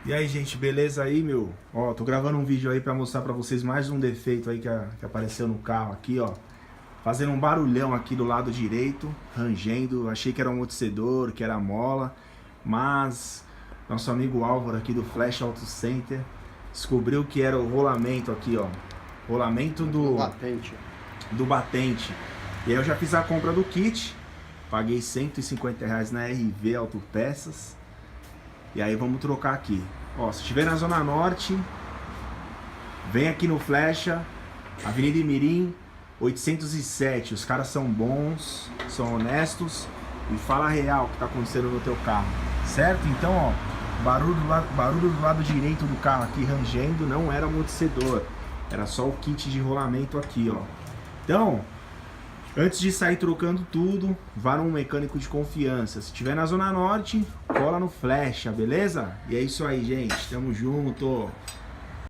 E aí, gente, beleza aí, meu? Ó, tô gravando um vídeo aí pra mostrar pra vocês mais um defeito aí que apareceu no carro aqui, ó. Fazendo um barulhão aqui do lado direito, rangendo. Achei que era um amortecedor, que era mola, mas nosso amigo Álvaro aqui do Flash Auto Center descobriu que era o rolamento aqui, ó. Rolamento do batente. E aí eu já fiz a compra do kit, paguei R$150 na RV Autopeças. E aí vamos trocar aqui. Ó, se estiver na Zona Norte, vem aqui no Flecha, Avenida Imirim, 807. Os caras são bons, são honestos e fala a real o que tá acontecendo no teu carro, certo? Então, ó, barulho do lado direito do carro aqui rangendo não era amortecedor, era só o kit de rolamento aqui, ó. Então, antes de sair trocando tudo, vá num mecânico de confiança. Se estiver na Zona Norte, cola no Flecha, beleza? E é isso aí, gente. Tamo junto.